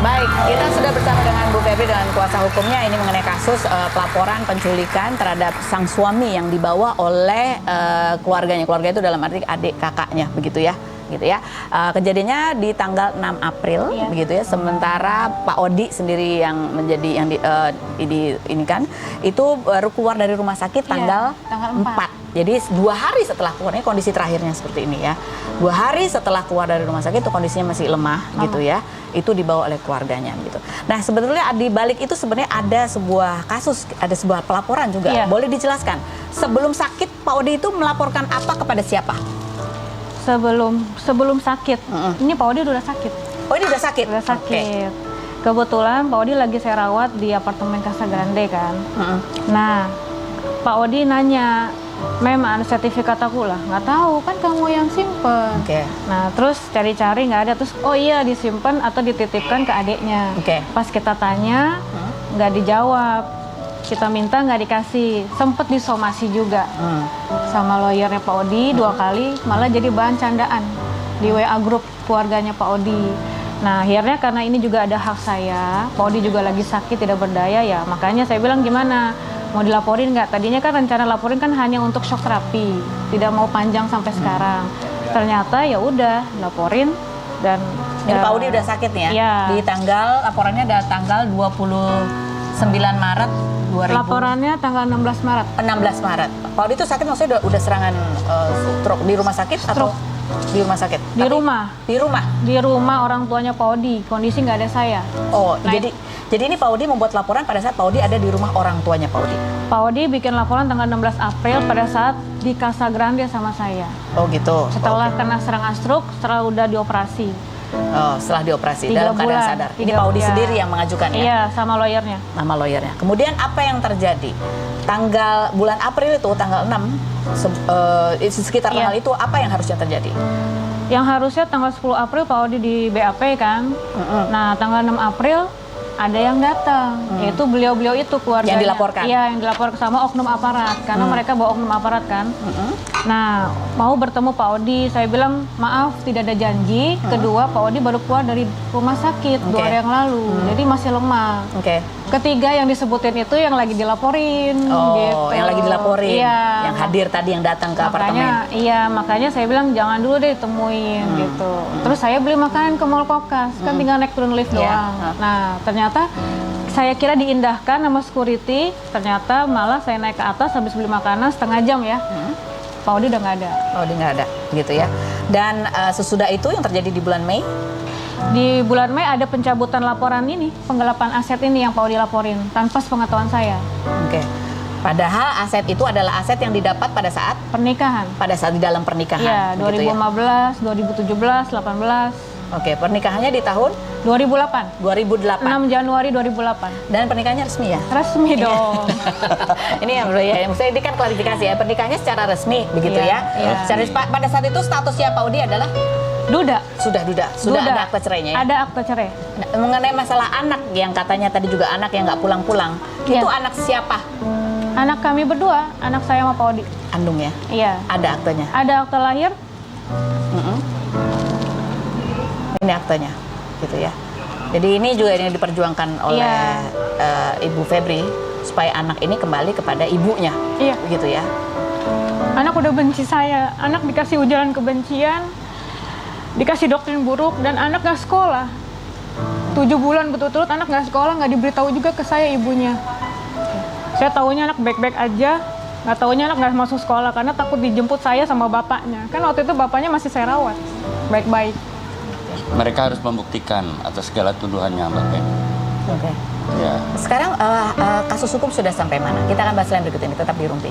Baik, kita sudah bersama dengan Bu Febri dengan kuasa hukumnya ini mengenai kasus pelaporan penculikan terhadap sang suami yang dibawa oleh keluarganya. Keluarga itu dalam arti adik kakaknya, begitu ya. Gitu ya. Kejadiannya di tanggal 6 April begitu ya. Sementara Pak Odi sendiri yang menjadi yang ini kan itu baru keluar dari rumah sakit tanggal 4. Jadi 2 hari setelah keluarnya kondisi terakhirnya seperti ini ya. 2 hari setelah keluar dari rumah sakit itu kondisinya masih lemah gitu ya. Itu dibawa oleh keluarganya gitu. Nah, sebetulnya di balik itu sebenarnya ada sebuah kasus, ada sebuah pelaporan juga. Boleh dijelaskan? Sebelum sakit Pak Odi itu melaporkan apa kepada siapa? Sebelum sakit, ini Pak Odi udah sakit. Oh, ini udah sakit? Udah sakit. Kebetulan Pak Odi lagi saya rawat di apartemen Casa Grande kan. Nah, Pak Odi nanya, memang ada sertifikat aku lah, nggak tahu kan kamu yang simpen. Nah, terus cari-cari nggak ada, terus oh iya disimpan atau dititipkan ke adiknya. Pas kita tanya, nggak dijawab. Kita minta nggak dikasih, sempet disomasi juga sama lawyernya Pak Odi 2 kali, malah jadi bahan candaan di WA grup keluarganya Pak Odi. Nah, akhirnya karena ini juga ada hak saya, Pak Odi juga lagi sakit tidak berdaya ya, makanya saya bilang gimana, mau dilaporin nggak? Tadinya kan rencana laporin kan hanya untuk shock terapi, tidak mau panjang sampai sekarang. Ternyata ya udah laporin dan jadi Pak Odi udah sakit ya? Di tanggal laporannya ada tanggal 29 Maret 2000. Laporannya tanggal 16 Maret. 16 Maret. Pak Odi itu sakit maksudnya udah serangan stroke di rumah sakit atau di rumah sakit? Di rumah. Di rumah? Di rumah orang tuanya Pak Odi. Kondisi nggak ada saya. Oh, jadi ini Pak Odi membuat laporan pada saat Pak Odi ada di rumah orang tuanya Pak Odi? Pak Odi bikin laporan tanggal 16 April pada saat di Casa Grande sama saya. Oh gitu? Setelah kena serangan stroke, setelah udah dioperasi. Oh, setelah dioperasi dalam keadaan sadar. Ini Pak Odi sendiri yang mengajukan ya? Iya, sama lawyernya. Nama lawyernya. Kemudian apa yang terjadi? Tanggal bulan April itu tanggal 6 sekitar tanggal itu apa yang harusnya terjadi? Yang harusnya tanggal 10 April Pak Odi di BAP kan. Nah, tanggal 6 April ada yang datang, yaitu beliau-beliau itu keluarganya. Yang dilaporkan? Iya, yang dilaporkan sama oknum aparat, karena mereka bawa oknum aparat kan. Nah, mau bertemu Pak Odi, saya bilang maaf tidak ada janji. Kedua, Pak Odi baru keluar dari rumah sakit 2 hari yang lalu, jadi masih lemah. Ketiga yang disebutin itu yang lagi dilaporin. Oh, yang lagi dilaporin, yang hadir tadi yang datang ke apartemen. Iya, makanya saya bilang jangan dulu deh temuin gitu. Terus saya beli makanan ke Mall Kokas, kan tinggal naik turun lift doang. Nah, ternyata saya kira diindahkan sama security, ternyata malah saya naik ke atas habis beli makanan setengah jam ya. Pak Odi udah nggak ada. Pak Odi nggak ada, gitu ya. Dan sesudah itu yang terjadi di bulan Mei? Di bulan Mei ada pencabutan laporan ini, penggelapan aset ini yang Pak Odi laporin, tanpa sepengetahuan saya. Padahal aset itu adalah aset yang didapat pada saat? Pernikahan. Pada saat di dalam pernikahan? Iya, 2015, 2017, 18. Pernikahannya di tahun? 2008. 2008. 6 Januari 2008. Dan pernikahannya resmi ya? Resmi dong. Ini yang maksudnya ini kan klarifikasi ya, pernikahannya secara resmi begitu ya? Pada saat itu statusnya Pak Odi adalah? Duda. Sudah duda? Sudah ada akte cerainya ya? Ada akte cerai. Mengenai masalah anak yang katanya tadi juga anak yang nggak pulang-pulang, itu anak siapa? Anak kami berdua, anak saya sama Pak Odi. Kandung ya? Iya. Ada aktenya? Ada akte lahir. Ini aktenya, gitu ya. Jadi ini juga yang diperjuangkan oleh Ibu Febri supaya anak ini kembali kepada ibunya, begitu ya. Anak udah benci saya, anak dikasih ujaran kebencian, dikasih doktrin buruk, dan anak nggak sekolah. 7 bulan berturut-turut anak nggak sekolah, nggak diberitahu juga ke saya ibunya. Saya taunya anak baik-baik aja, nggak taunya anak nggak masuk sekolah karena takut dijemput saya sama bapaknya. Kan waktu itu bapaknya masih saya rawat, baik-baik. Mereka harus membuktikan atas segala tuduhannya, Mbak Pen. Ya. Sekarang kasus hukum sudah sampai mana? Kita akan bahas lain berikut ini, tetap di Rumpi.